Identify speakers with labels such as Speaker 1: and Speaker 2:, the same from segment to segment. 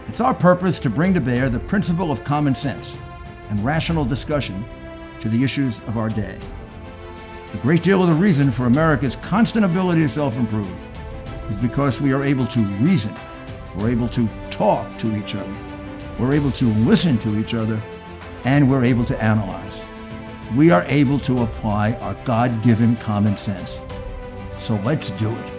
Speaker 1: It's our purpose to bring to bear the principle of common sense and rational discussion to the issues of our day. A great deal of the reason for America's constant ability to self-improve is because we are able to reason, we're able to talk to each other, we're able to listen to each other, and we're able to analyze. We are able to apply our God-given common sense. So let's do it.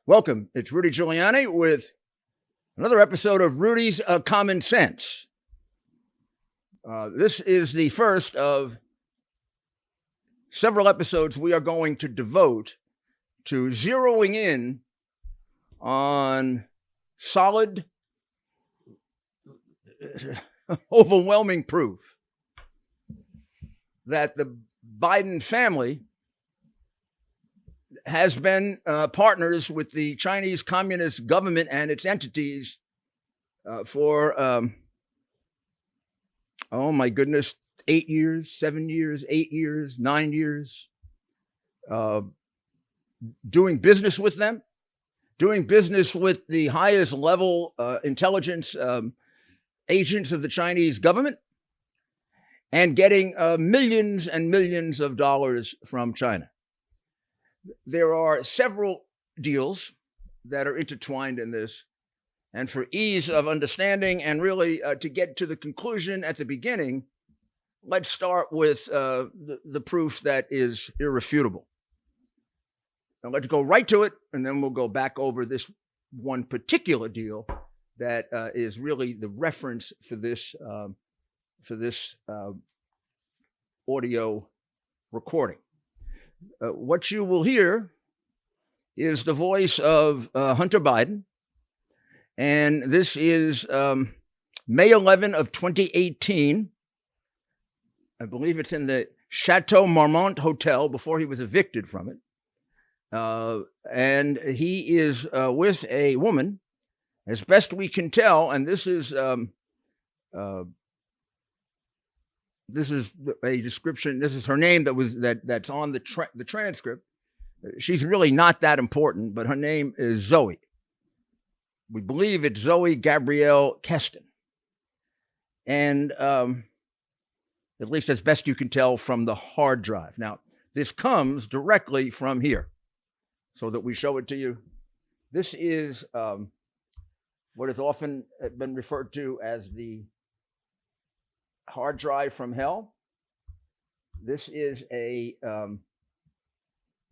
Speaker 1: Welcome. It's Rudy Giuliani with another episode of Rudy's Common Sense. This is the first of several episodes we are going to devote to zeroing in on solid, overwhelming proof that the Biden family has been partners with the Chinese Communist government and its entities for, oh my goodness, 8 years, 7 years, 8 years, 9 years, doing business with them, doing business with the highest level intelligence agents of the Chinese government, and getting millions and millions of dollars from China. There are several deals that are intertwined in this, and for ease of understanding and really to get to the conclusion at the beginning, let's start with the proof that is irrefutable. Now let's go right to it, and then we'll go back over this one particular deal that is really the reference for this audio recording. What you will hear is the voice of Hunter Biden, and this is May 11 of 2018. I believe it's in the Chateau Marmont Hotel before he was evicted from it. And he is with a woman, as best we can tell, and this is a description. This is her name that's on the transcript. She's really not that important, but her name is Zoe. We believe it's Zoe Gabrielle Keston. And at least as best you can tell from the hard drive. Now, this comes directly from here, so that we show it to you. This is what has often been referred to as the hard drive from hell. This is the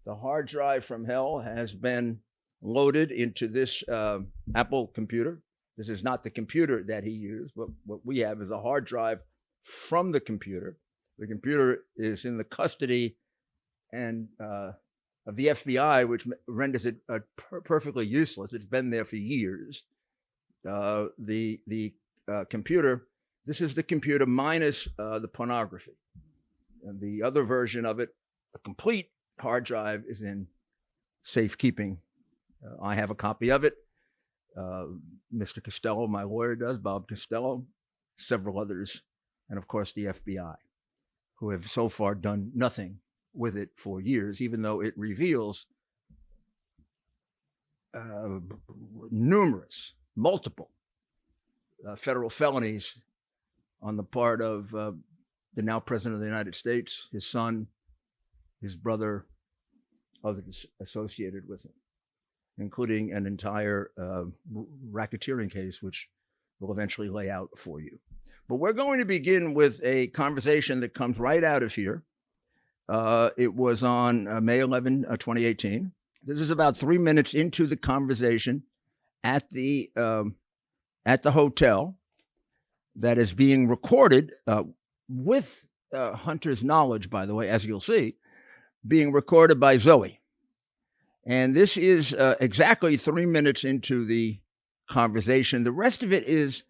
Speaker 1: hard drive from hell has been loaded into this Apple computer. This is not the computer that he used, but what we have is a hard drive from the computer. The computer is in the custody and of the FBI, which renders it perfectly useless. It's been there for years. The computer. This is the computer minus the pornography. And the other version of it, a complete hard drive, is in safekeeping. I have a copy of it. Mr. Costello, my lawyer, does, Bob Costello, several others, and of course the FBI, who have so far done nothing with it for years, even though it reveals multiple federal felonies on the part of the now president of the United States, his son, his brother, others associated with him, including an entire racketeering case, which we'll eventually lay out for you. But we're going to begin with a conversation that comes right out of here. It was on May 11, 2018. This is about 3 minutes into the conversation at the hotel that is being recorded with Hunter's knowledge, by the way, as you'll see, being recorded by Zoe. And this is exactly 3 minutes into the conversation. The rest of it is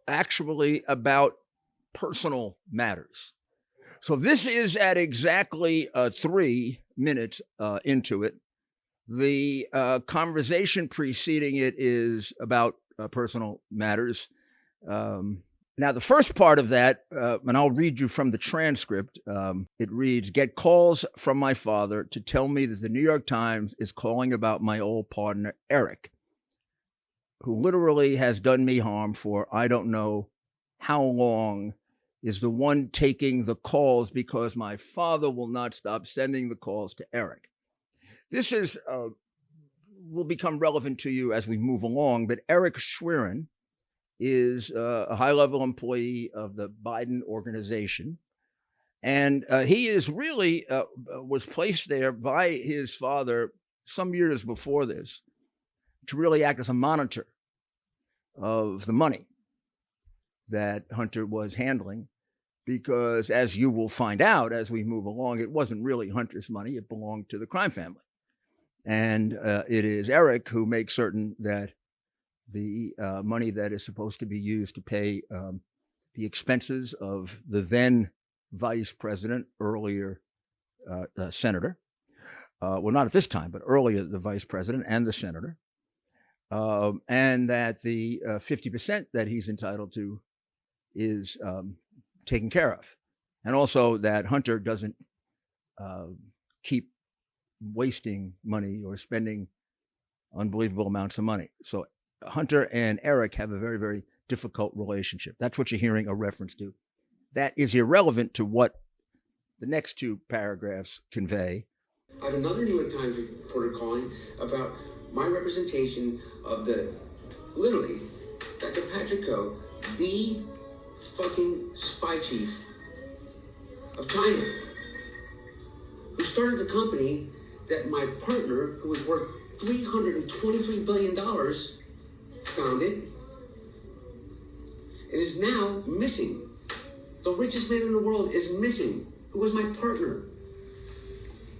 Speaker 1: actually about personal matters. So this is at exactly 3 minutes into it. The conversation preceding it is about personal matters. Now, the first part of that, and I'll read you from the transcript, it reads, "Get calls from my father to tell me that the New York Times is calling about my old partner, Eric, who literally has done me harm for I don't know how long, is the one taking the calls because my father will not stop sending the calls to Eric." This is will become relevant to you as we move along, but Eric Schwerin is a high-level employee of the Biden organization. And he is really was placed there by his father some years before this to really act as a monitor of the money that Hunter was handling, because as you will find out as we move along, it wasn't really Hunter's money. It belonged to the crime family. And it is Eric who makes certain that the money that is supposed to be used to pay the expenses of the then vice president, earlier senator, well, not at this time, but earlier the vice president and the senator, and that the 50% that he's entitled to is taken care of. And also that Hunter doesn't keep wasting money or spending unbelievable amounts of money. So Hunter and Eric have a very, very difficult relationship. That's what you're hearing a reference to. That is irrelevant to what the next two paragraphs convey.
Speaker 2: I have another New York Times reporter calling about my representation of literally, Dr. Patrick Ho, the fucking spy chief of China, who started the company that my partner, who was worth $323 billion, founded, and is now missing. The richest man in the world is missing, who was my partner.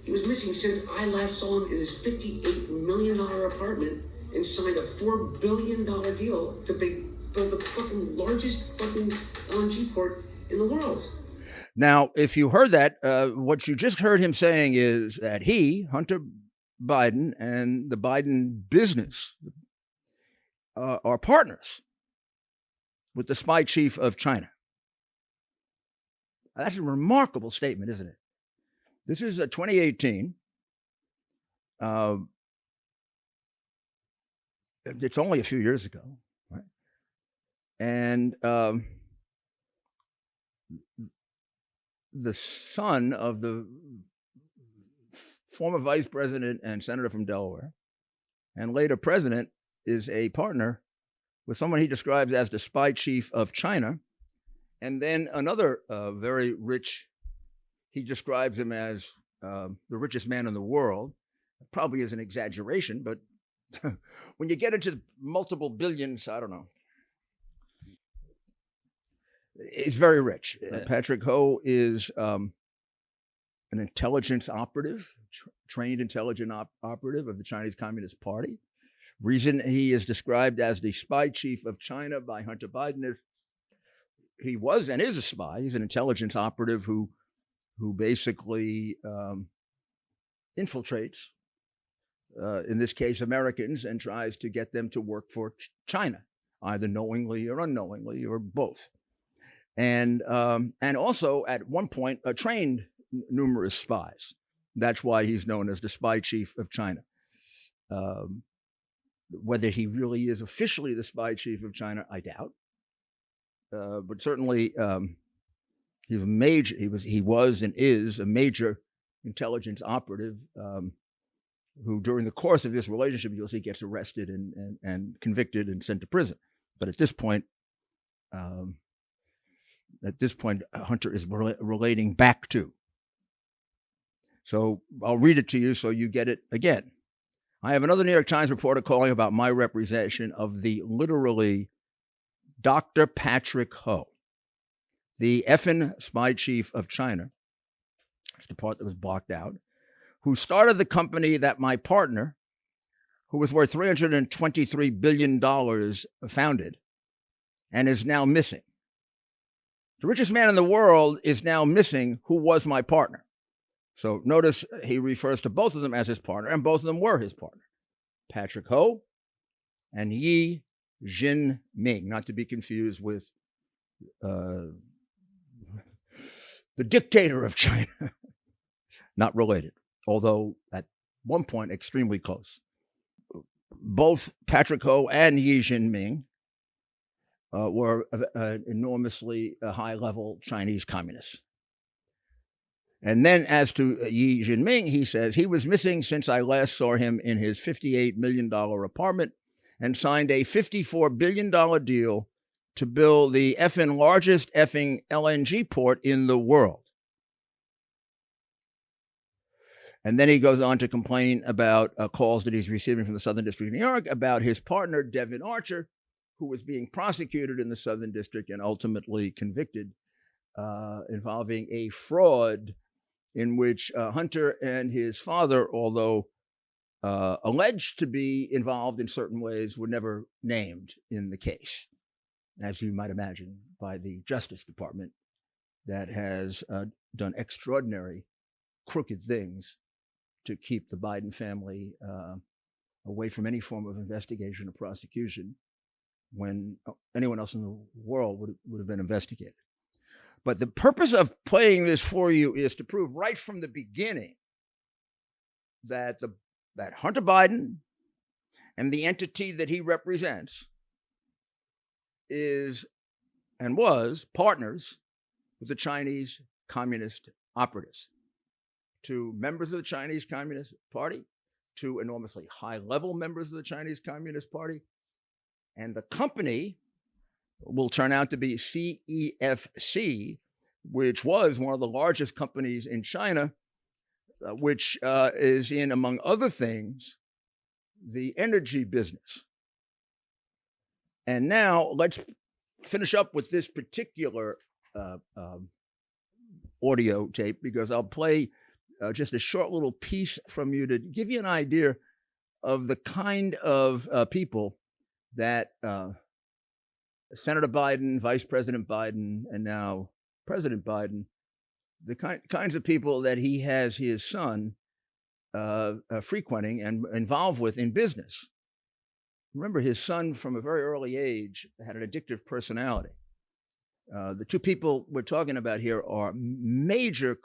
Speaker 2: He was missing since I last saw him in his $58 million apartment and signed a $4 billion deal to build the fucking largest fucking LNG port in the world.
Speaker 1: Now, if you heard that, what you just heard him saying is that he, Hunter Biden, and the Biden business are partners with the spy chief of China. That's a remarkable statement, isn't it? This is 2018. It's only a few years ago, right? And the son of the former vice president and senator from Delaware, and later president, is a partner with someone he describes as the spy chief of China. And then another very rich, he describes him as the richest man in the world. Probably is an exaggeration, but when you get into multiple billions, I don't know. He's very rich. Patrick Ho is an intelligence operative, trained intelligence operative of the Chinese Communist Party. Reason he is described as the spy chief of China by Hunter Biden is he was and is a spy. He's an intelligence operative who basically infiltrates, in this case, Americans, and tries to get them to work for China, either knowingly or unknowingly, or both. And also, at one point, trained numerous spies. That's why he's known as the spy chief of China. Whether he really is officially the spy chief of China, I doubt. But certainly, he's a major. He was and is a major intelligence operative who, during the course of this relationship, you'll see gets arrested and convicted and sent to prison. But at this point, Hunter is relating back to. So I'll read it to you so you get it again. I have another New York Times reporter calling about my representation of the literally Dr. Patrick Ho, the effing spy chief of China. That's the part that was blocked out. Who started the company that my partner, who was worth $323 billion, founded, and is now missing. The richest man in the world is now missing, who was my partner. So notice he refers to both of them as his partner, and both of them were his partner. Patrick Ho and Yi Jinming, not to be confused with the dictator of China. Not related, although at one point extremely close. Both Patrick Ho and Xi Jinping were enormously high-level Chinese communists. And then as to Xi Jinping, he says, he was missing since I last saw him in his $58 million apartment and signed a $54 billion deal to build the effing largest effing LNG port in the world. And then he goes on to complain about calls that he's receiving from the Southern District of New York about his partner, Devin Archer, who was being prosecuted in the Southern District and ultimately convicted involving a fraud in which Hunter and his father, although alleged to be involved in certain ways, were never named in the case, as you might imagine, by the Justice Department that has done extraordinary crooked things to keep the Biden family away from any form of investigation or prosecution when anyone else in the world would have been investigated. But the purpose of playing this for you is to prove right from the beginning that that Hunter Biden and the entity that he represents is and was partners with the Chinese Communist operatives. To members of the Chinese Communist Party, to enormously high-level members of the Chinese Communist Party, and the company will turn out to be CEFC, which was one of the largest companies in China, which is in, among other things, the energy business. And now let's finish up with this particular audio tape, because I'll play just a short little piece from you to give you an idea of the kind of people that Senator Biden, Vice President Biden, and now President Biden, the kinds of people that he has his son frequenting and involved with in business. Remember, his son from a very early age had an addictive personality. The two people we're talking about here are major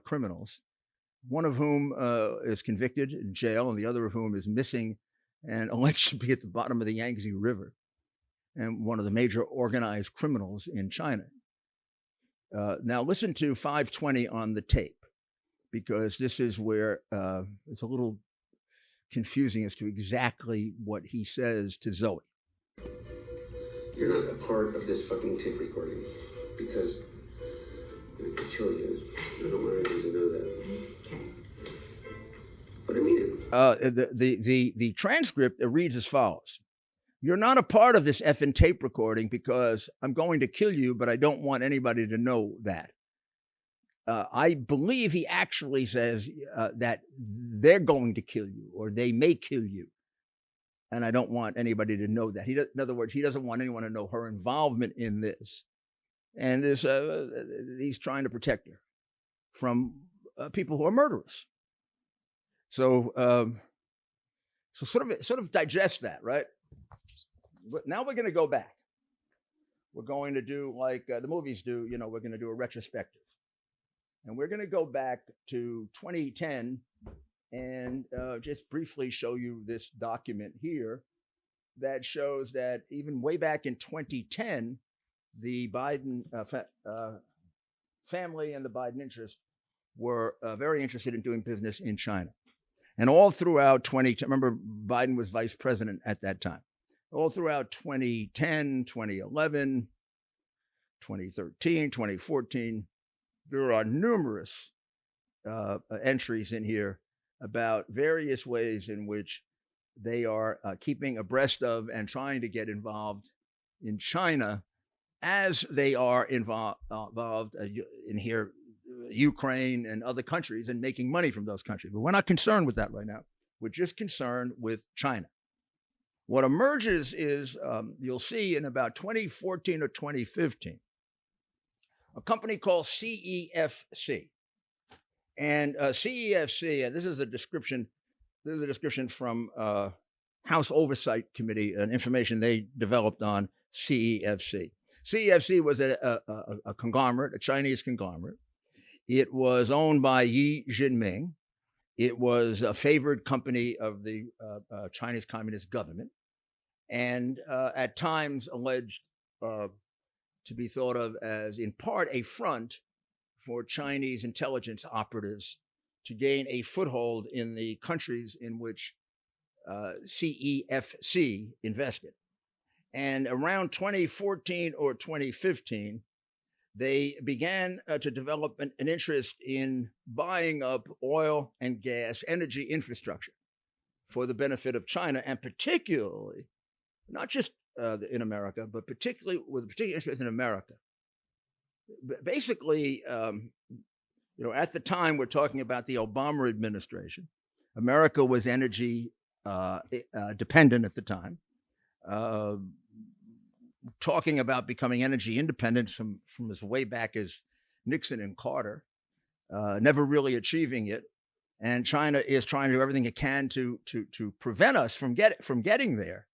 Speaker 1: criminals, one of whom is convicted in jail and the other of whom is missing and alleged to be at the bottom of the Yangtze River, and one of the major organized criminals in China. Now listen to 520 on the tape, because this is where it's a little confusing as to exactly what he says to Zoe.
Speaker 2: You're not a part of this fucking tape recording because I could kill you. I don't want anyone to know that. Okay. But I mean it.
Speaker 1: The transcript reads as follows. You're not a part of this effing tape recording because I'm going to kill you, but I don't want anybody to know that. I believe he actually says that they're going to kill you or they may kill you. And I don't want anybody to know that. In other words, he doesn't want anyone to know her involvement in this. And he's trying to protect her from people who are murderous. So, sort of digest that, right? But now we're going to go back. We're going to do like the movies do. We're going to do a retrospective, and we're going to go back to 2010 and just briefly show you this document here that shows that even way back in 2010, the Biden family and the Biden interest were very interested in doing business in China. And all throughout 2010, remember, Biden was vice president at that time. All throughout 2010, 2011, 2013, 2014, there are numerous entries in here about various ways in which they are keeping abreast of and trying to get involved in China as they are involved in here, Ukraine and other countries, and making money from those countries. But we're not concerned with that right now. We're just concerned with China. What emerges is, you'll see in about 2014 or 2015, a company called CEFC. And CEFC, and this is a description from House Oversight Committee, an information they developed on CEFC. CEFC was a conglomerate, a Chinese conglomerate. It was owned by Xi Jinping. It was a favored company of the Chinese Communist government, and at times alleged to be thought of as, in part, a front for Chinese intelligence operatives to gain a foothold in the countries in which CEFC invested. And around 2014 or 2015, they began to develop an interest in buying up oil and gas energy infrastructure for the benefit of China, and particularly, not just in America, but particularly with a particular interest in America. Basically, at the time, we're talking about the Obama administration. America was energy dependent at the time, talking about becoming energy independent from as way back as Nixon and Carter, never really achieving it. And China is trying to do everything it can to prevent us from getting there,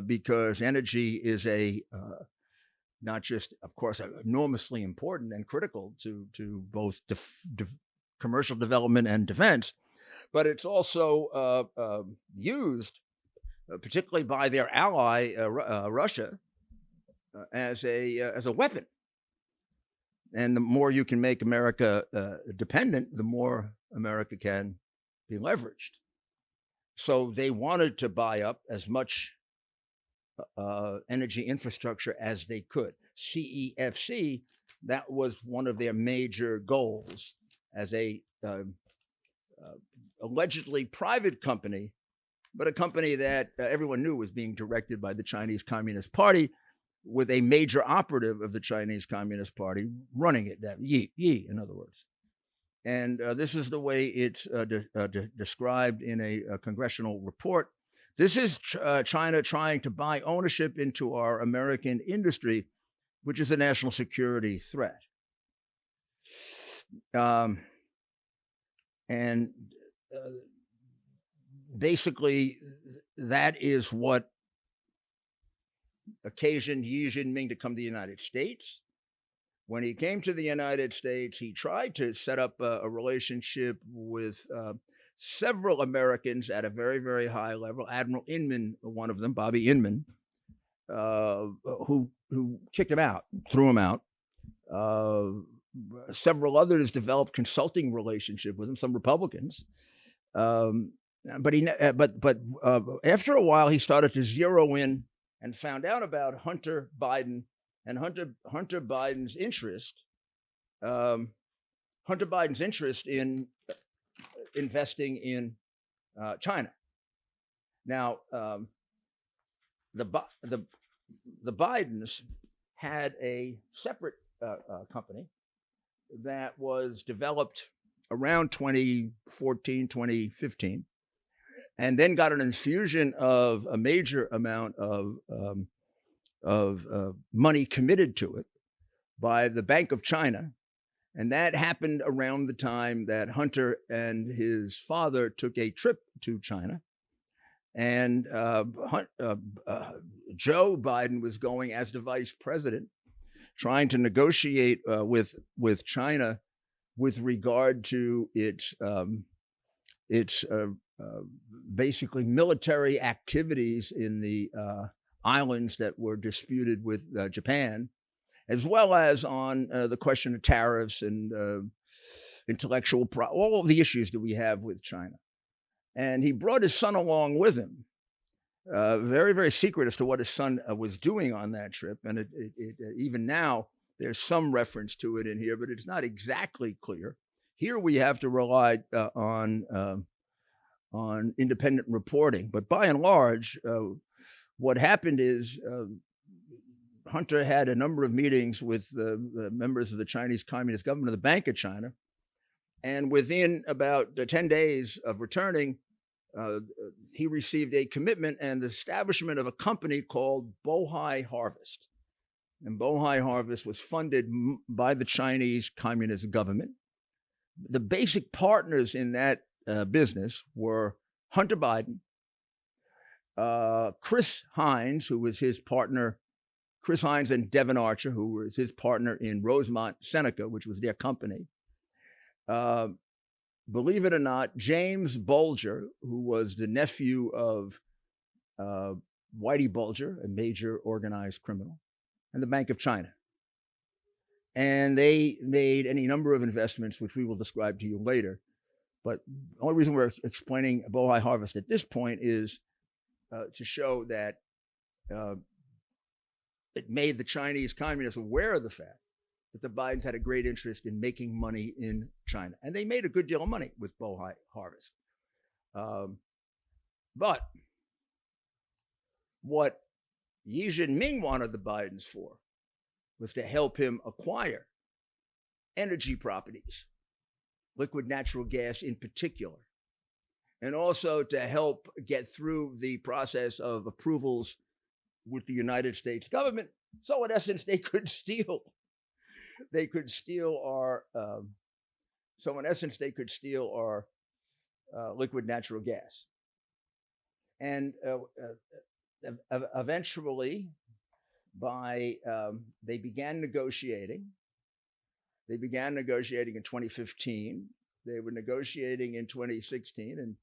Speaker 1: because energy is not just, of course, enormously important and critical to both commercial development and defense, but it's also used, particularly by their ally Russia, as a weapon. And the more you can make America dependent, the more America can be leveraged. So they wanted to buy up as much energy infrastructure as they could. CEFC, that was one of their major goals as a allegedly private company, but a company that everyone knew was being directed by the Chinese Communist Party, with a major operative of the Chinese Communist Party running it, that Yi, in other words. And this is the way it's described in a congressional report. This is China trying to buy ownership into our American industry, which is a national security threat. Basically, that is what occasioned Xi Jinping to come to the United States. When he came to the United States, he tried to set up a relationship with several Americans at a very, very high level. Admiral Inman, one of them, Bobby Inman, who kicked him out, threw him out. Several others developed consulting relationship with him, some Republicans. But after a while, he started to zero in and found out about Hunter Biden and Hunter Biden's interest. Hunter Biden's interest in investing in China. Now, the Bidens had a separate company that was developed around 2014, 2015, and then got an infusion of a major amount of money committed to it by the Bank of China. And that happened around the time that Hunter and his father took a trip to China. And Joe Biden was going as the vice president, trying to negotiate with China with regard to its basically military activities in the islands that were disputed with Japan, as well as on the question of tariffs and intellectual all of the issues that we have with China. And he brought his son along with him, very, very secret as to what his son was doing on that trip. And even now, there's some reference to it in here, but it's not exactly clear. Here we have to rely on independent reporting. But by and large, what happened is Hunter had a number of meetings with members of the Chinese Communist government of the Bank of China. And within about 10 days of returning, he received a commitment and the establishment of a company called Bohai Harvest. And Bohai Harvest was funded by the Chinese Communist government. The basic partners in that business were Hunter Biden, Chris Hines, who was his partner Chris Hines and Devin Archer, who was his partner in Rosemont Seneca, which was their company. Believe it or not, James Bulger, who was the nephew of Whitey Bulger, a major organized criminal, and the Bank of China. And they made any number of investments, which we will describe to you later. But the only reason we're explaining Bohai Harvest at this point is to show that it made the Chinese communists aware of the fact that the Bidens had a great interest in making money in China. And they made a good deal of money with Bohai Harvest. But what Xi Jinping wanted the Bidens for was to help him acquire energy properties, liquid natural gas in particular, and also to help get through the process of approvals with the United States government. So in essence, they could steal our liquid natural gas. And eventually, they began negotiating. They began negotiating in 2015. They were negotiating in 2016, and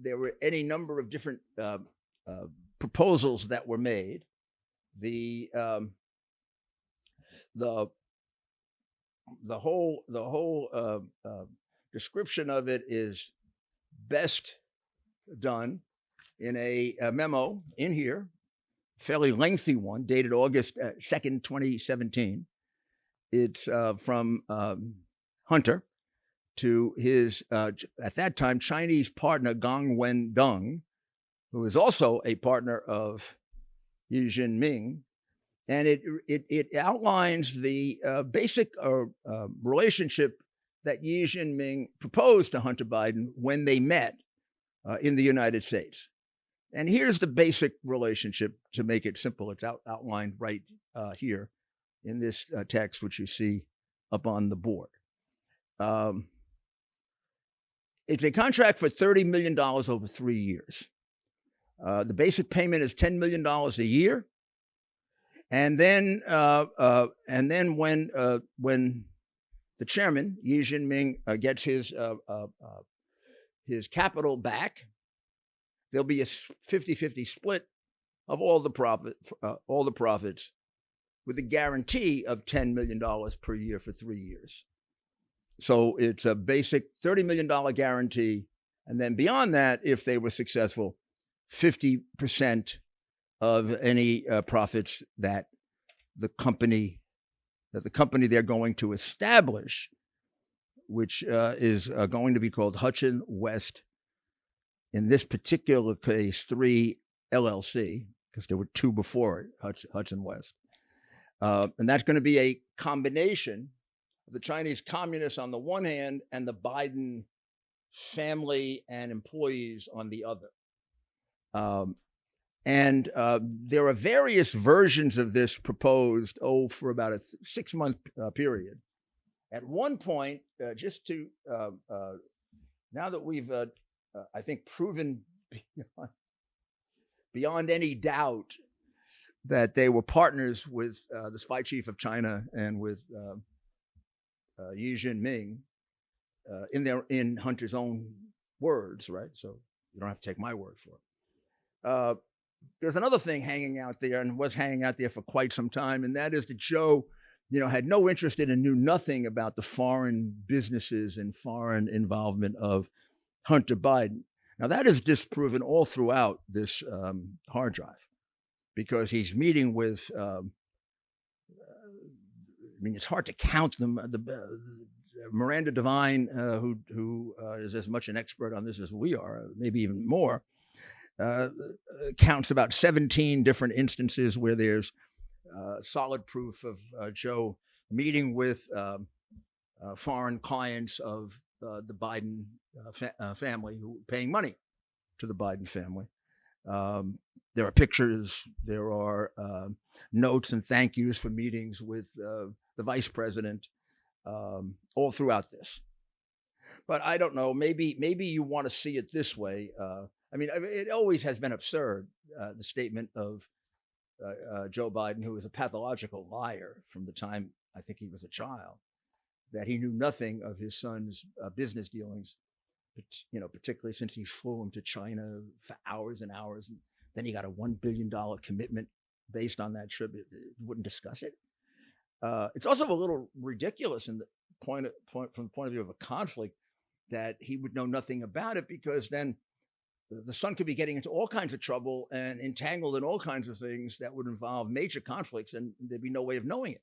Speaker 1: there were any number of different proposals that were made. The whole description of it is best done in a memo in here, fairly lengthy one, dated August 2nd, 2017. It's from Hunter to his, at that time, Chinese partner Gong Wendong, who is also a partner of Xi Jinping. And it outlines the basic relationship that Xi Jinping proposed to Hunter Biden when they met in the United States. And here's the basic relationship to make it simple. It's outlined right here in this text, which you see up on the board. It's a contract for $30 million over 3 years. The basic payment is $10 million a year. And then when the chairman, Xi Jinping, gets his capital back, there'll be a 50-50 split of all the profits, with a guarantee of $10 million per year for 3 years. So it's a basic $30 million guarantee. And then beyond that, if they were successful, 50% of any profits that the company they're going to establish, which is going to be called Hudson West, in this particular case, 3 LLC, because there were 2 before it, Hudson West. And that's going to be a combination of the Chinese communists on the one hand and the Biden family and employees on the other. And there are various versions of this proposed, for about a 6-month period. At one point, just to, now that we've, I think, proven beyond any doubt that they were partners with the spy chief of China and with Xi Jinping, in Hunter's own words, right? So you don't have to take my word for it. There's another thing hanging out there, and was hanging out there for quite some time, and that is that Joe, had no interest in and knew nothing about the foreign businesses and foreign involvement of Hunter Biden. Now, that is disproven all throughout this hard drive, because he's meeting with, it's hard to count them. Miranda Devine, who is as much an expert on this as we are, maybe even more, counts about 17 different instances where there's solid proof of Joe meeting with foreign clients of the Biden family who are paying money to the Biden family. There are pictures, there are notes and thank yous for meetings with the vice president all throughout this. But I don't know, maybe you want to see it this way. It always has been absurd, the statement of Joe Biden, who was a pathological liar from the time I think he was a child, that he knew nothing of his son's business dealings, particularly since he flew him to China for hours and hours. And then he got a $1 billion commitment based on that trip. It wouldn't discuss it. It's also a little ridiculous in the point from the point of view of a conflict that he would know nothing about it, because then the son could be getting into all kinds of trouble and entangled in all kinds of things that would involve major conflicts, and there'd be no way of knowing it.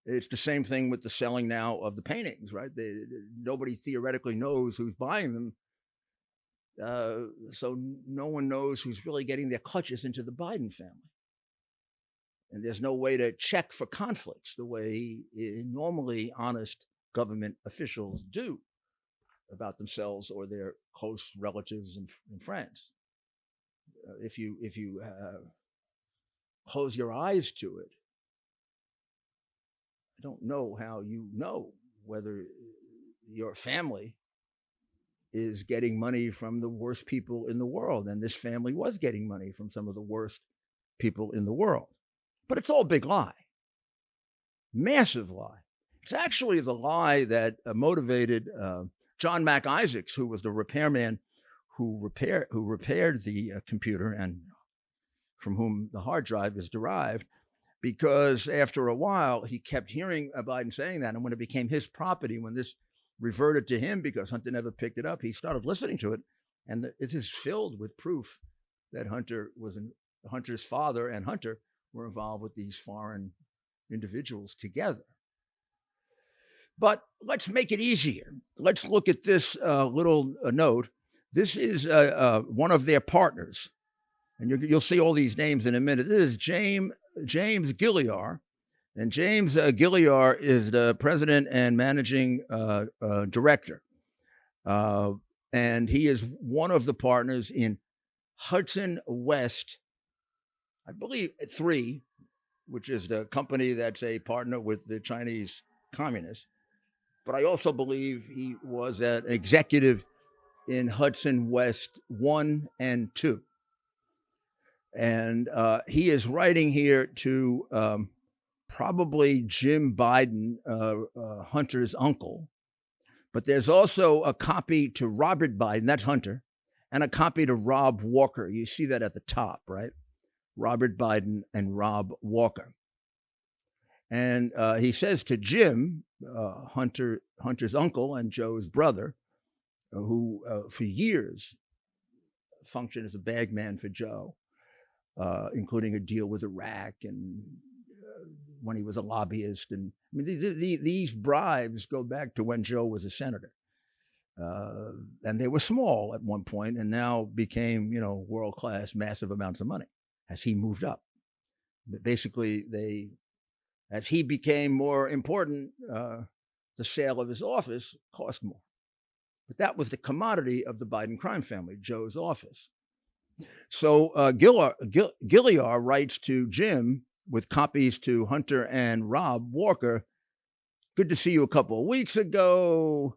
Speaker 1: It's the same thing with the selling now of the paintings, right? Nobody theoretically knows who's buying them. So no one knows who's really getting their clutches into the Biden family. And there's no way to check for conflicts the way normally honest government officials do about themselves or their close relatives and friends. If you close your eyes to it, I don't know how you know whether your family is getting money from the worst people in the world. And this family was getting money from some of the worst people in the world. But it's all a big lie. Massive lie. It's actually the lie that motivated John Mac Isaacs, who was the repairman who repaired the computer and from whom the hard drive is derived, because after a while he kept hearing Biden saying that, and when it became his property, when this reverted to him because Hunter never picked it up, he started listening to it, and it is filled with proof that Hunter's father and Hunter were involved with these foreign individuals together. But let's make it easier. Let's look at this little note. This is one of their partners, and you'll see all these names in a minute. This is James Giuliani, and James Giuliani is the president and managing director, and he is one of the partners in Hudson West, I believe 3, which is the company that's a partner with the Chinese communists. But I also believe he was an executive in Hudson West 1 and 2. And he is writing here to probably Jim Biden, Hunter's uncle. But there's also a copy to Robert Biden, that's Hunter, and a copy to Rob Walker. You see that at the top, right? Robert Biden and Rob Walker. And he says to Jim, Hunter's uncle and Joe's brother, who for years functioned as a bagman for Joe, including a deal with Iraq and when he was a lobbyist. And I mean, these bribes go back to when Joe was a senator. And they were small at one point and now became, world-class, massive amounts of money as he moved up. But basically, as he became more important, the sale of his office cost more. But that was the commodity of the Biden crime family, Joe's office. So Giuliani writes to Jim with copies to Hunter and Rob Walker. Good to see you a couple of weeks ago.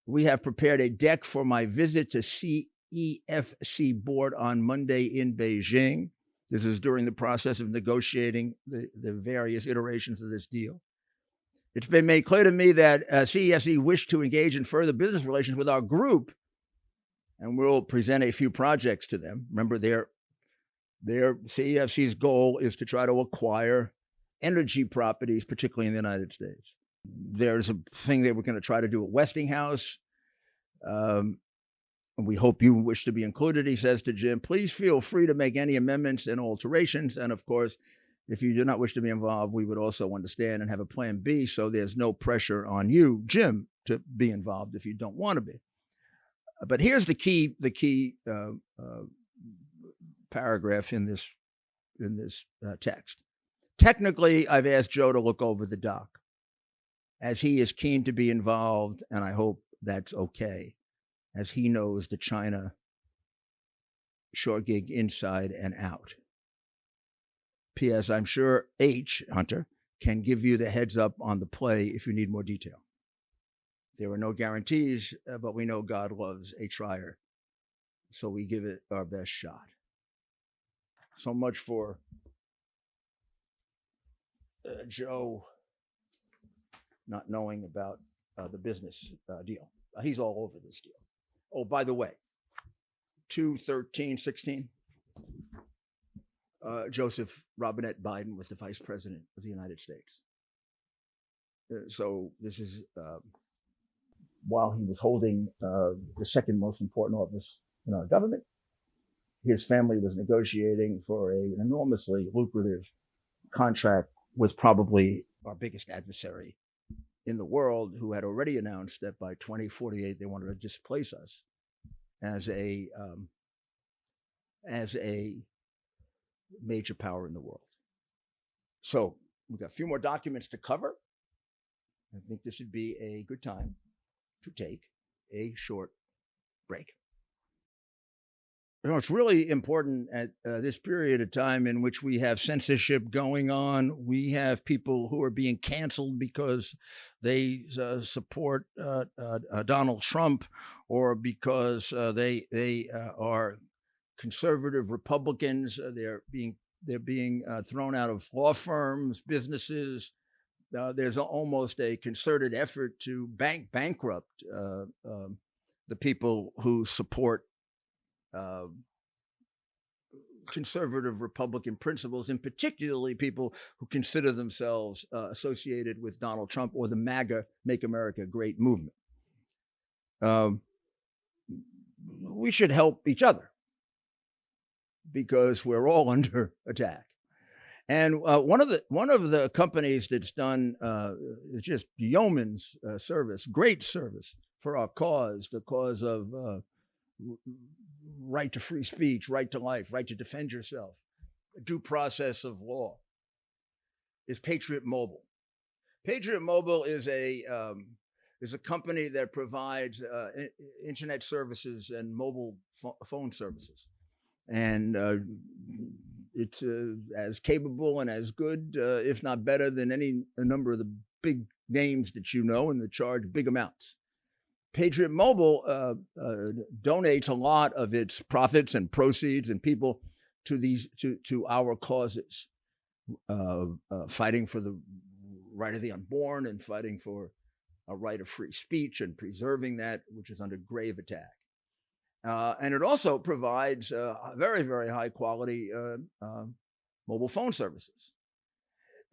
Speaker 1: We have prepared a deck for my visit to CEFC board on Monday in Beijing. This is during the process of negotiating the various iterations of this deal. It's been made clear to me that CEFC wished to engage in further business relations with our group, and we'll present a few projects to them. Remember, their CEFC's goal is to try to acquire energy properties, particularly in the United States. There's a thing that we're going to try to do at Westinghouse. We hope you wish to be included, he says to Jim. Please feel free to make any amendments and alterations. And of course, if you do not wish to be involved, we would also understand and have a plan B. So there's no pressure on you, Jim, to be involved if you don't want to be. But here's the key paragraph in this text. Technically, I've asked Joe to look over the doc, as he is keen to be involved, and I hope that's okay, as he knows the China short gig inside and out. P.S. I'm sure Hunter, can give you the heads up on the play if you need more detail. There are no guarantees, but we know God loves a trier, so we give it our best shot. So much for Joe not knowing about the business deal. He's all over this deal. Oh, by the way, 2/13/16, Joseph Robinette Biden was the vice president of the United States. So this is while he was holding the second most important office in our government, his family was negotiating for an enormously lucrative contract with probably our biggest adversary in the world, who had already announced that by 2048 they wanted to displace us as a major power in the world. So we've got a few more documents to cover. I think this would be a good time to take a short break. You know, it's really important at this period of time in which we have censorship going on. We have people who are being canceled because they support Donald Trump, or because they are conservative Republicans. They're being thrown out of law firms, businesses. There's almost a concerted effort to bankrupt the people who support conservative Republican principles, and particularly people who consider themselves associated with Donald Trump or the MAGA Make America Great movement. We should help each other because we're all under attack. And one of the companies that's done just yeoman's service, great service for our cause, the cause of right to free speech, right to life, right to defend yourself, due process of law, is Patriot Mobile. Patriot Mobile is a company that provides internet services and mobile phone services, and it's as capable and as good, if not better, than a number of the big names that you know, and that charge big amounts. Patriot Mobile donates a lot of its profits and proceeds and people to our causes, fighting for the right of the unborn and fighting for a right of free speech and preserving that, which is under grave attack. And it also provides very, very high quality mobile phone services.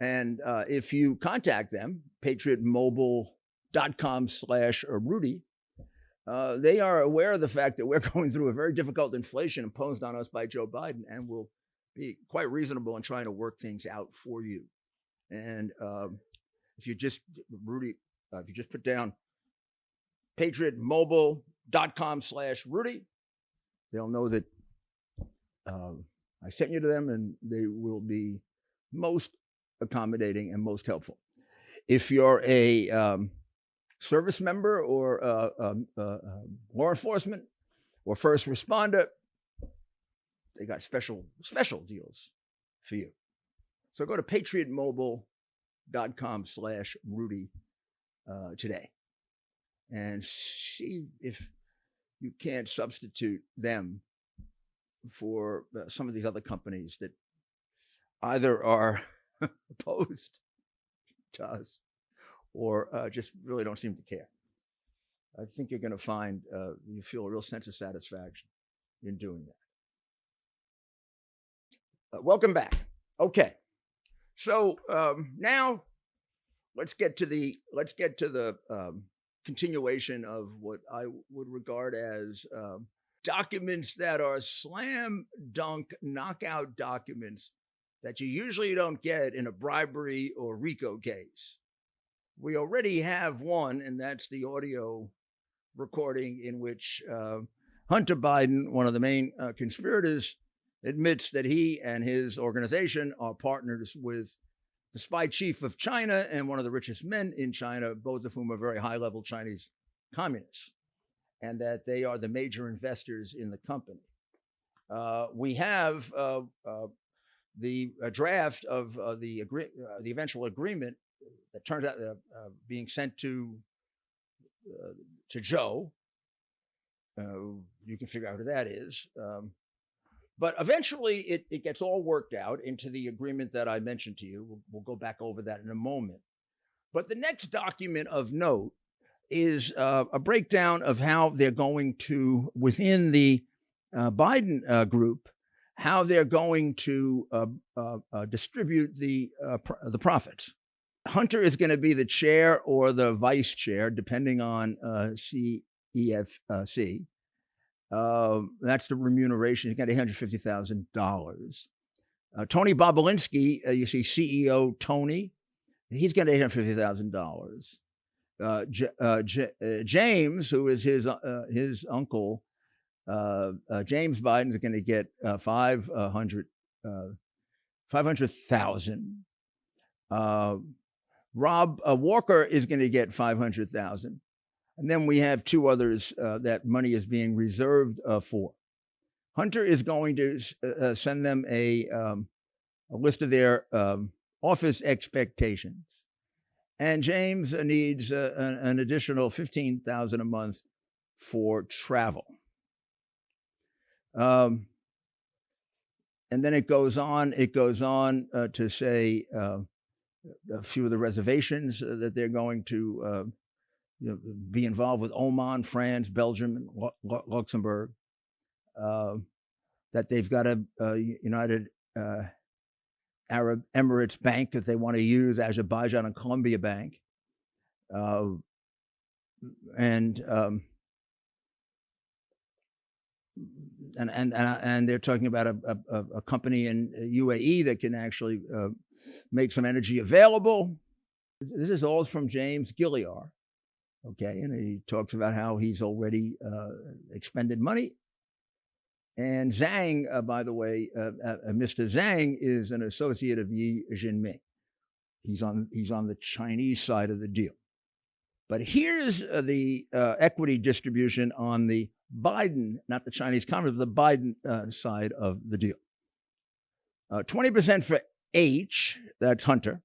Speaker 1: And if you contact them, patriotmobile.com/Rudy, they are aware of the fact that we're going through a very difficult inflation imposed on us by Joe Biden, and will be quite reasonable in trying to work things out for you. And if you just put down patriotmobile.com/Rudy, they'll know that I sent you to them, and they will be most accommodating and most helpful. If you're a service member or law enforcement or first responder, they got special deals for you. So go to patriotmobile.com/Rudy today and see if you can't substitute them for some of these other companies that either are opposed to us or just really don't seem to care. I think you're going to find you feel a real sense of satisfaction in doing that. Welcome back. Okay, so now let's get to the continuation of what I would regard as documents that are slam dunk knockout documents that you usually don't get in a bribery or RICO case. We already have one, and that's the audio recording in which Hunter Biden, one of the main conspirators, admits that he and his organization are partners with the spy chief of China and one of the richest men in China, both of whom are very high-level Chinese communists, and that they are the major investors in the company. We have the draft of the eventual agreement that turns out being sent to Joe. You can figure out who that is. But eventually it gets all worked out into the agreement that I mentioned to you. We'll go back over that in a moment. But the next document of note is a breakdown of how they're going to, within the Biden group, how they're going to distribute the profits. Hunter is going to be the chair or the vice chair, depending on CEFC. That's the remuneration. He's got $850,000. Tony Bobolinsky, you see CEO Tony, he's got $850,000. James, who is his uncle, James Biden is going to get 500,000. Rob Walker is going to get 500,000, and then we have two others that money is being reserved for. Hunter is going to send them a list of their office expectations, and James needs an additional 15,000 a month for travel. And then it goes on to say a few of the reservations that they're going to be involved with: Oman, France, Belgium, and Luxembourg. That they've got a United Arab Emirates bank that they want to use, Azerbaijan and Colombia bank, and they're talking about a company in UAE that can actually make some energy available. This is all from James Giuliani, okay, and he talks about how he's already expended money. And Zhang, by the way, Mr. Zhang is an associate of Xi Jinping. He's on the Chinese side of the deal. But here's the equity distribution on the Biden, not the Chinese Communist, the Biden side of the deal. 20% for H, that's Hunter.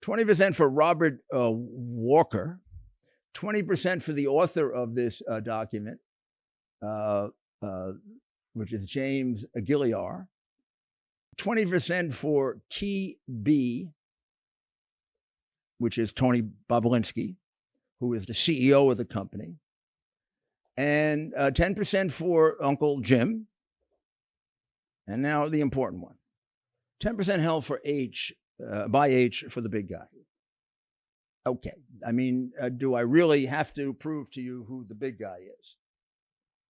Speaker 1: 20% for Robert Walker. 20% for the author of this document, which is James Giuliani. 20% for TB, which is Tony Bobolinsky, who is the CEO of the company. And 10% for Uncle Jim. And now the important one. 10% held for H, by H for the big guy. Okay, I mean, do I really have to prove to you who the big guy is?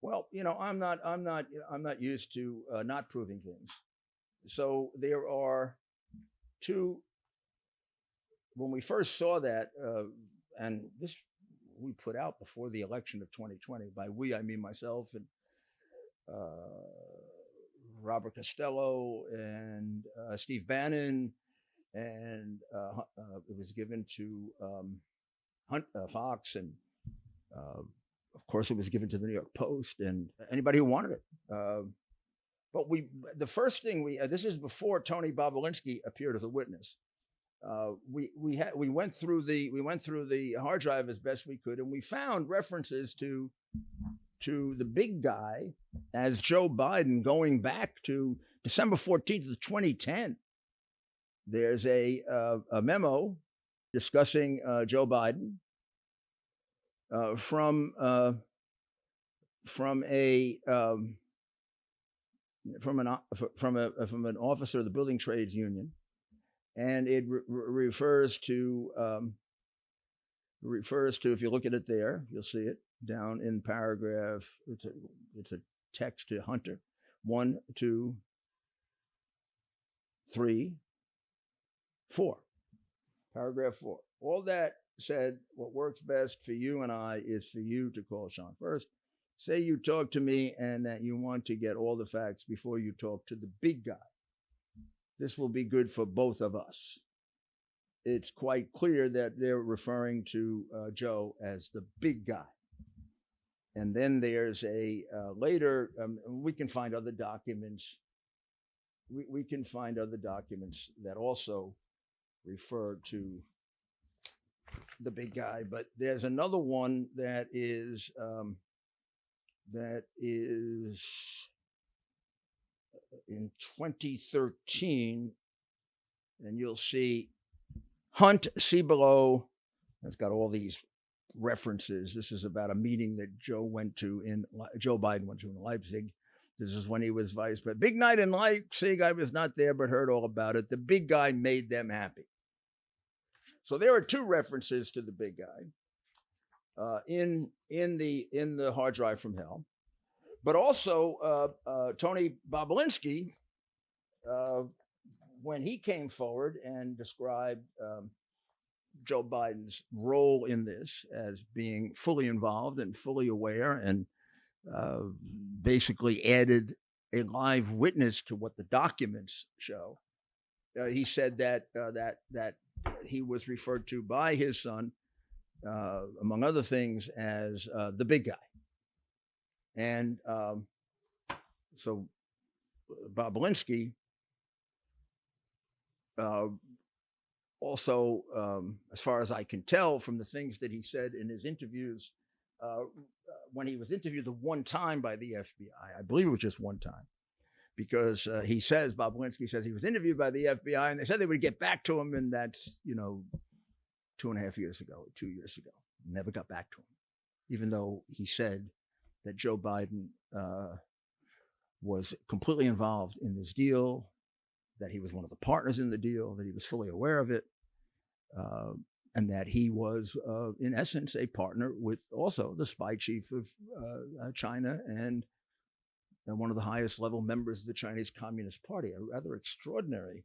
Speaker 1: Well, I'm not used to not proving things. So there are two. When we first saw that, and this we put out before the election of 2020. By we, I mean myself and Robert Costello and Steve Bannon, and it was given to Fox, and of course it was given to the New York Post and anybody who wanted it. But the first thing this is before Tony Bobolinsky appeared as a witness. We went through the hard drive as best we could, and we found references to the big guy as Joe Biden going back to December 14th of 2010. There's a memo discussing Joe Biden from an officer of the Building Trades Union. And it refers to, if you look at it there, you'll see it down in paragraph, it's a text to Hunter, 1, 2, 3, 4, paragraph 4. All that said, what works best for you and I is for you to call Sean first. Say you talk to me and that you want to get all the facts before you talk to the big guy. This will be good for both of us. It's quite clear that they're referring to Joe as the big guy. And then there's a later, we can find other documents. We can find other documents that also refer to the big guy. But there's another one that is in 2013, and you'll see Hunt, see below. It's got all these references. This is about a meeting that Joe Biden went to in Leipzig. This is when he was vice president. Big night in Leipzig. I was not there, but heard all about it. The big guy made them happy. So there are two references to the big guy in the hard drive from hell, but also Tony Bobulinski, when he came forward and described Joe Biden's role in this as being fully involved and fully aware, and basically added a live witness to what the documents show. He said that he was referred to by his son, among other things, as the big guy. And so Bobulinski also, as far as I can tell from the things that he said in his interviews, when he was interviewed the one time by the FBI, I believe it was just one time, because Bobulinski says he was interviewed by the FBI and they said they would get back to him, and that's, 2.5 years ago, 2 years ago. Never got back to him, even though he said that Joe Biden was completely involved in this deal, that he was one of the partners in the deal, that he was fully aware of it, and that he was, in essence, a partner with also the spy chief of China and one of the highest level members of the Chinese Communist Party. A rather extraordinary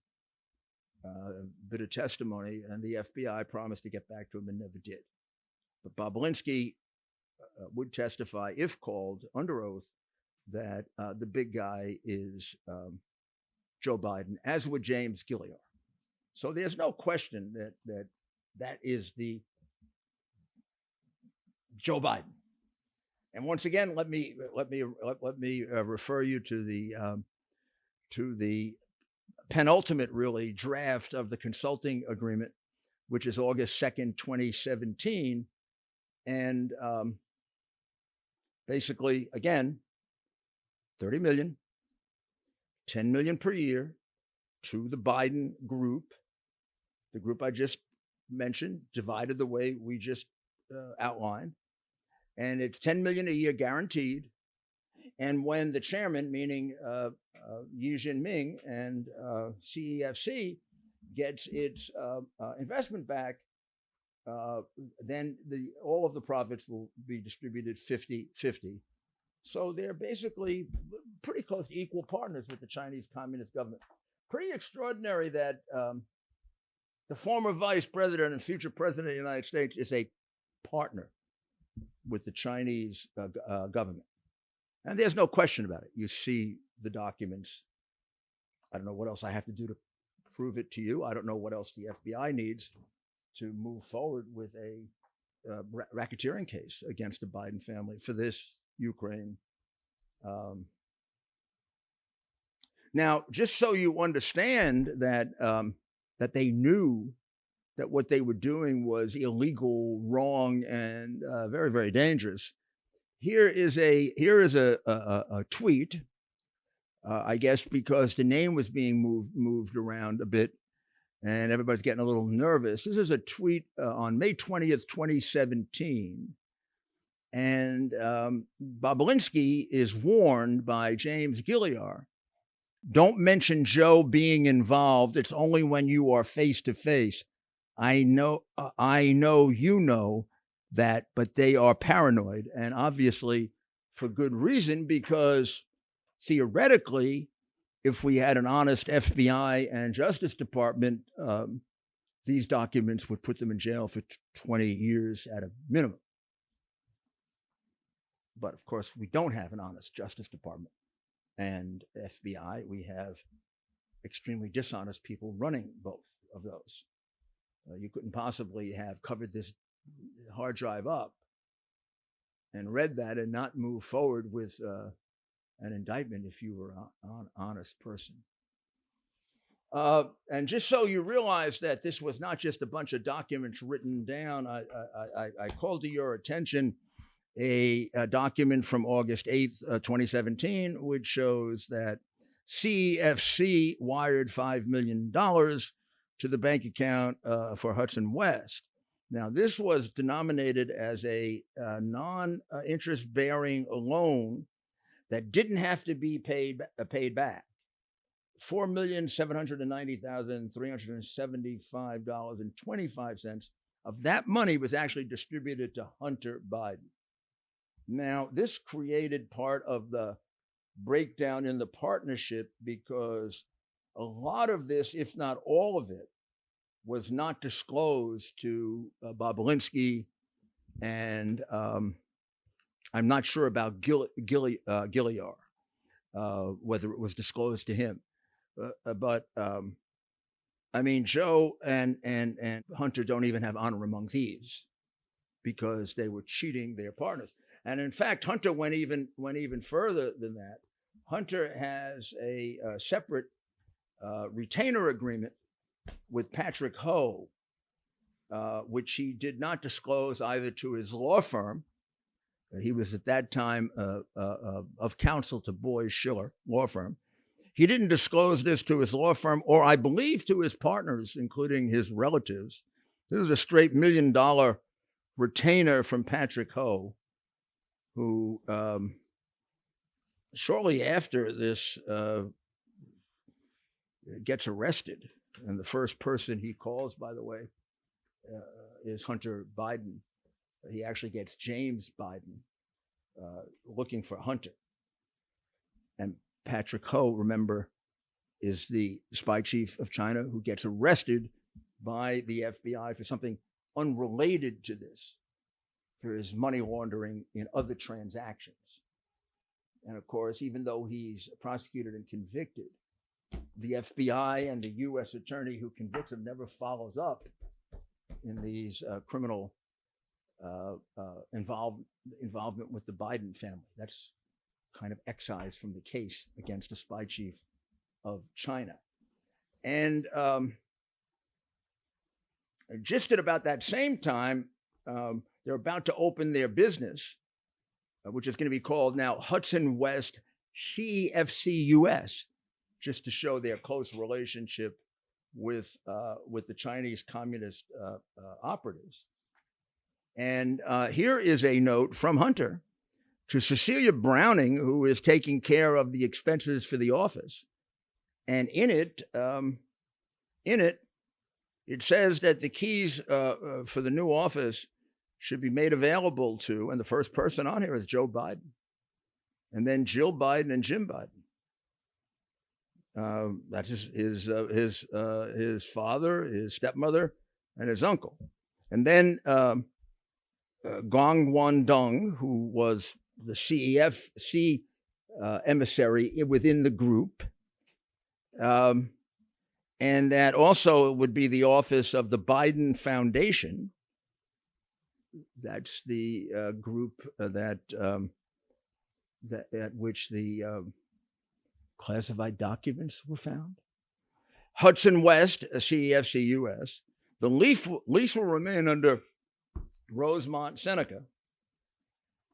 Speaker 1: bit of testimony, and the FBI promised to get back to him and never did. But Bobulinski would testify, if called under oath, that the big guy is Joe Biden, as would James Giuliani. So there's no question that is the Joe Biden. And once again, let me refer you to the penultimate, really, draft of the consulting agreement, which is August 2nd, 2017. And basically, again, 30 million, 10 million per year to the Biden group, the group I just mentioned, divided the way we just outlined. And it's 10 million a year guaranteed. And when the chairman, meaning Xi Jinping and CEFC, gets its investment back, then all of the profits will be distributed 50-50. So they're basically pretty close to equal partners with the Chinese Communist government. Pretty extraordinary that the former vice president and future president of the United States is a partner with the Chinese government. And there's no question about it. You see the documents. I don't know what else I have to do to prove it to you. I don't know what else the FBI needs to move forward with a racketeering case against the Biden family for this Ukraine. Now, just so you understand that that they knew that what they were doing was illegal, wrong, and very, very dangerous. Here is a tweet, I guess, because the name was being moved around a bit, and everybody's getting a little nervous. This is a tweet on May 20th, 2017. And Bobulinski is warned by James Giuliani, don't mention Joe being involved. It's only when you are face to face. I know you know that, but they are paranoid, and obviously for good reason, because theoretically, if we had an honest FBI and Justice Department, these documents would put them in jail for 20 years at a minimum. But of course, we don't have an honest Justice Department and FBI. We have extremely dishonest people running both of those. You couldn't possibly have covered this hard drive up and read that and not move forward with an indictment if you were an honest person. And just so you realize that this was not just a bunch of documents written down, I called to your attention a document from August 8th, 2017, which shows that CEFC wired $5 million to the bank account for Hudson West. Now, this was denominated as a non-interest bearing loan that didn't have to be paid back. $4,790,375.25 of that money was actually distributed to Hunter Biden. Now, this created part of the breakdown in the partnership because a lot of this, if not all of it, was not disclosed to Bob Alinsky, and I'm not sure about Giuliani, whether it was disclosed to him. But I mean, Joe and Hunter don't even have honor among thieves because they were cheating their partners. And in fact, Hunter went even further than that. Hunter has a separate retainer agreement with Patrick Ho, which he did not disclose either to his law firm. He was at that time of counsel to Boies Schiller law firm. He didn't disclose this to his law firm, or I believe to his partners, including his relatives. This is a straight $1 million retainer from Patrick Ho, who shortly after this gets arrested. And the first person he calls, by the way, is Hunter Biden. He actually gets James Biden looking for Hunter. And Patrick Ho, remember, is the spy chief of China who gets arrested by the FBI for something unrelated to this, for his money laundering in other transactions. And of course, even though he's prosecuted and convicted, the FBI and the U.S. attorney who convicts him never follows up in these criminal involvement with the Biden family. That's kind of excised from the case against the spy chief of China. And just at about that same time, they're about to open their business, which is going to be called now Hudson West CEFC US, just to show their close relationship with the Chinese communist operatives. And here is a note from Hunter to Cecilia Browning, who is taking care of the expenses for the office. And in it, it says that the keys for the new office should be made available to, and the first person on here is Joe Biden, and then Jill Biden and Jim Biden. That's his father, his stepmother, and his uncle. And then Gong Won-dong, who was the CEFC emissary within the group. And that also would be the office of the Biden Foundation. That's the group at which the classified documents were found. Hudson West, CEFC US. The lease will remain under Rosemont Seneca.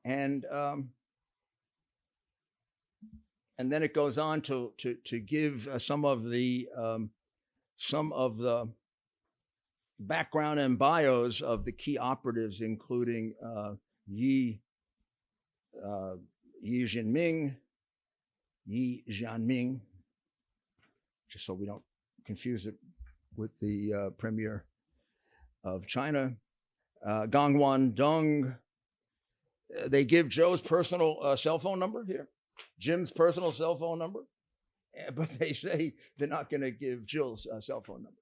Speaker 1: And then it goes on to give some of the background and bios of the key operatives, including Yi Jianming, just so we don't confuse it with the premier of China. Gong Won-dong. They give Joe's personal cell phone number here, Jim's personal cell phone number, but they say they're not going to give Jill's cell phone number.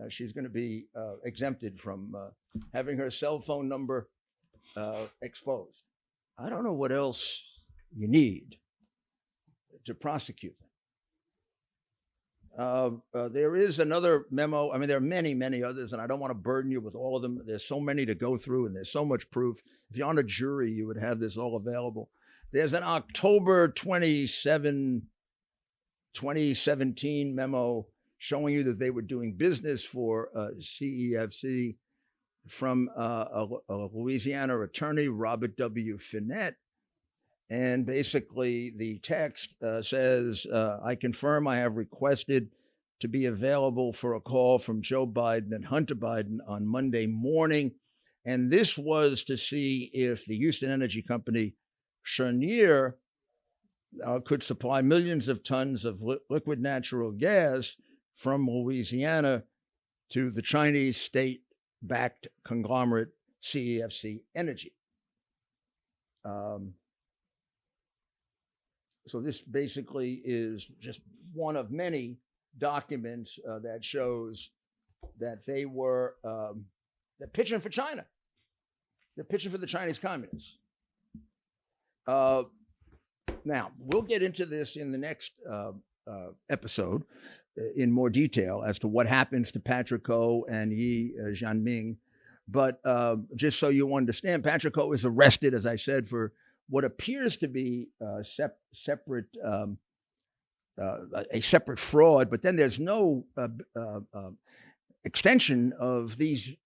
Speaker 1: She's going to be exempted from having her cell phone number exposed. I don't know what else you need to prosecute them. There is another memo. I mean, there are many, many others, and I don't want to burden you with all of them. There's so many to go through, and there's so much proof. If you're on a jury, you would have this all available. There's an October 2017 memo showing you that they were doing business for CEFC from a Louisiana attorney, Robert W. Finette. And basically, the text says, I confirm I have requested to be available for a call from Joe Biden and Hunter Biden on Monday morning. And this was to see if the Houston Energy Company, Cheniere, could supply millions of tons of liquid natural gas from Louisiana to the Chinese state-backed conglomerate CEFC Energy. So this basically is just one of many documents that shows that they were they're pitching for China. They're pitching for the Chinese communists. Now, we'll get into this in the next episode in more detail as to what happens to Patrick Ho and Yi Jianming. But just so you understand, Patrick Ho is arrested, as I said, for what appears to be a separate fraud, but then there's no extension of these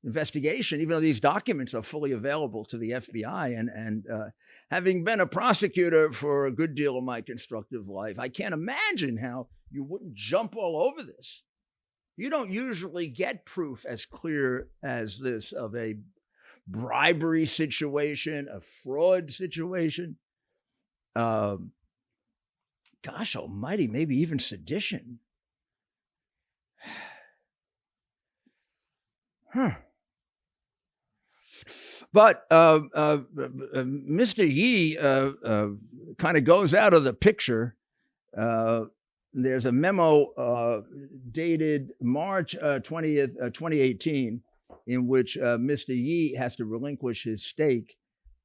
Speaker 1: investigation, even though these documents are fully available to the FBI. And having been a prosecutor for a good deal of my constructive life, I can't imagine how you wouldn't jump all over this. You don't usually get proof as clear as this of a bribery situation, a fraud situation. Gosh almighty, maybe even sedition. But Mr. Yi kind of goes out of the picture. There's a memo dated March 20th, 2018, in which Mr. Yi has to relinquish his stake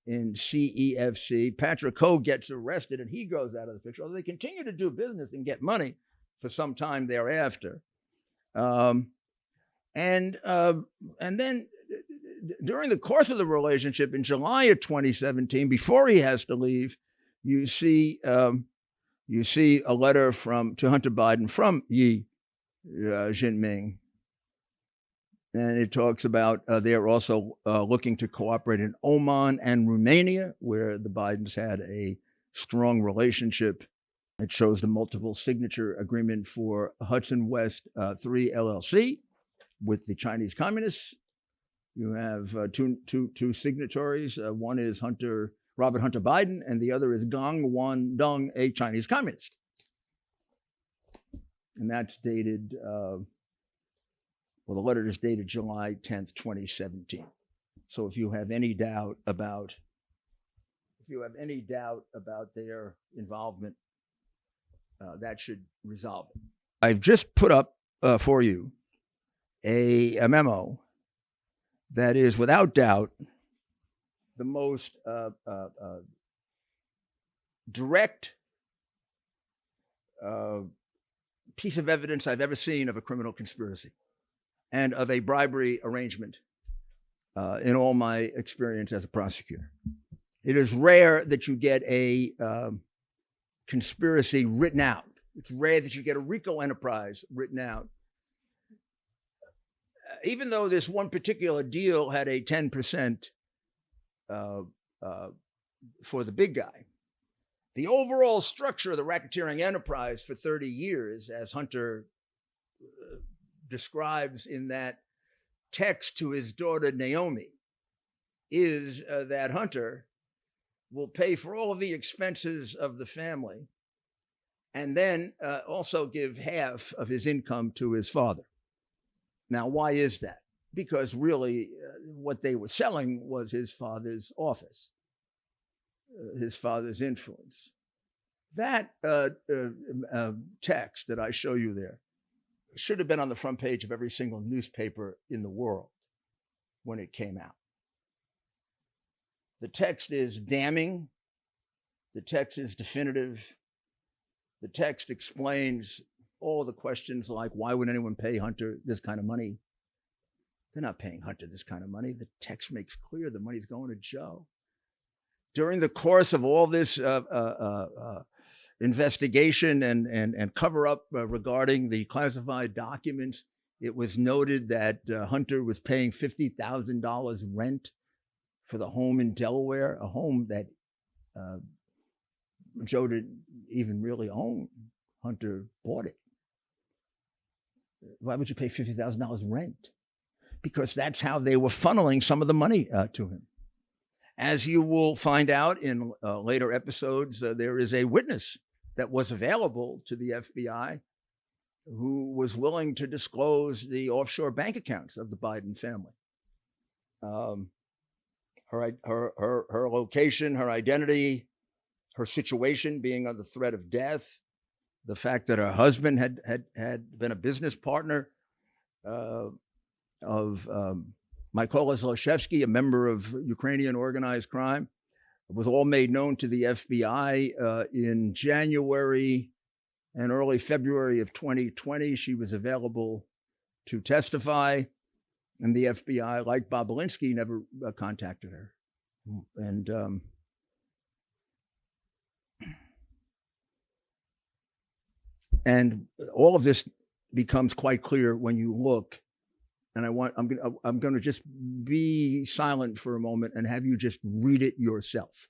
Speaker 1: in CEFC. Patrick Ho gets arrested and he goes out of the picture, although they continue to do business and get money for some time thereafter. And then during the course of the relationship in July of 2017, before he has to leave, you see a letter to Hunter Biden from Yi Jianming. And it talks about they're also looking to cooperate in Oman and Romania, where the Bidens had a strong relationship. It shows the multiple signature agreement for Hudson West 3 LLC with the Chinese communists. You have two signatories. One is Robert Hunter Biden, and the other is Gang Wandong, a Chinese communist. And that's dated, the letter is dated July 10th, 2017. So if you have any doubt about their involvement, that should resolve it. I've just put up for you a memo that is without doubt the most direct piece of evidence I've ever seen of a criminal conspiracy and of a bribery arrangement in all my experience as a prosecutor. It is rare that you get a conspiracy written out. It's rare that you get a RICO enterprise written out. Even though this one particular deal had a 10% for the big guy, the overall structure of the racketeering enterprise for 30 years, as Hunter describes in that text to his daughter Naomi, is that Hunter will pay for all of the expenses of the family and then also give half of his income to his father. Now, why is that? Because really what they were selling was his father's office, his father's influence. That text that I show you there should have been on the front page of every single newspaper in the world when it came out. The text is damning. The text is definitive. The text explains all the questions like, why would anyone pay Hunter this kind of money? They're not paying Hunter this kind of money. The text makes clear the money's going to Joe. During the course of all this investigation and cover-up regarding the classified documents, it was noted that Hunter was paying $50,000 rent for the home in Delaware, a home that Joe didn't even really own. Hunter bought it. Why would you pay $50,000 rent? Because that's how they were funneling some of the money to him. As you will find out in later episodes, there is a witness that was available to the FBI who was willing to disclose the offshore bank accounts of the Biden family. Her location, her identity, her situation being under threat of death, the fact that her husband had been a business partner of Mykola Zlochevsky, a member of Ukrainian organized crime, was all made known to the FBI in January and early February of 2020. She was available to testify, and the FBI, like Bob Alinsky, never contacted her. And all of this becomes quite clear when you look. And I'm going to just be silent for a moment and have you just read it yourself.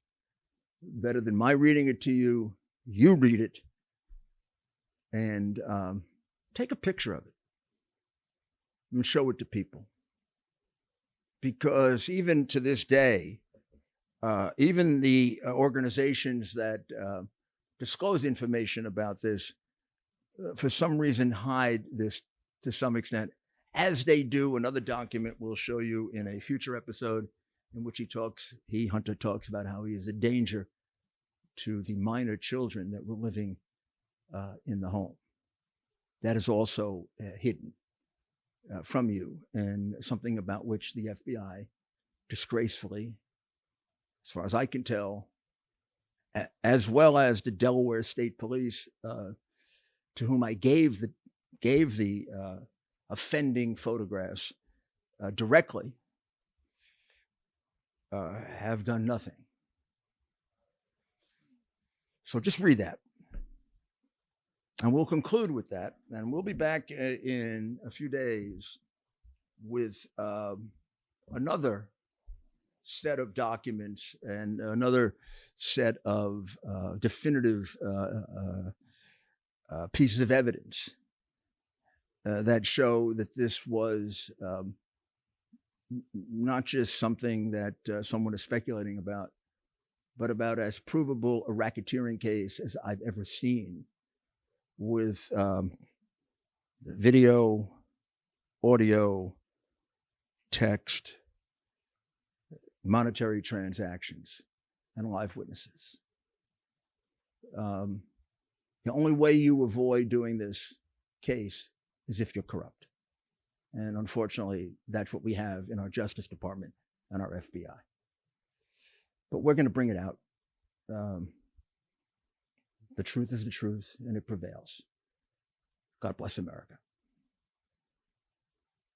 Speaker 1: Better than my reading it to you, you read it and take a picture of it and show it to people. Because even to this day, even the organizations that disclose information about this, for some reason, hide this to some extent, as they do. Another document we'll show you in a future episode in which Hunter talks about how he is a danger to the minor children that were living in the home. That is also hidden from you, and something about which the FBI disgracefully, as far as I can tell, as well as the Delaware State Police, to whom I gave the offending photographs directly, have done nothing. So just read that. And we'll conclude with that. And we'll be back in a few days with another set of documents and another set of definitive pieces of evidence that show that this was not just something that someone is speculating about, but about as provable a racketeering case as I've ever seen, with video, audio, text, monetary transactions, and live witnesses. The only way you avoid doing this case is if you're corrupt. And unfortunately, that's what we have in our Justice Department and our FBI. But we're going to bring it out. The truth is the truth, and it prevails. God bless America.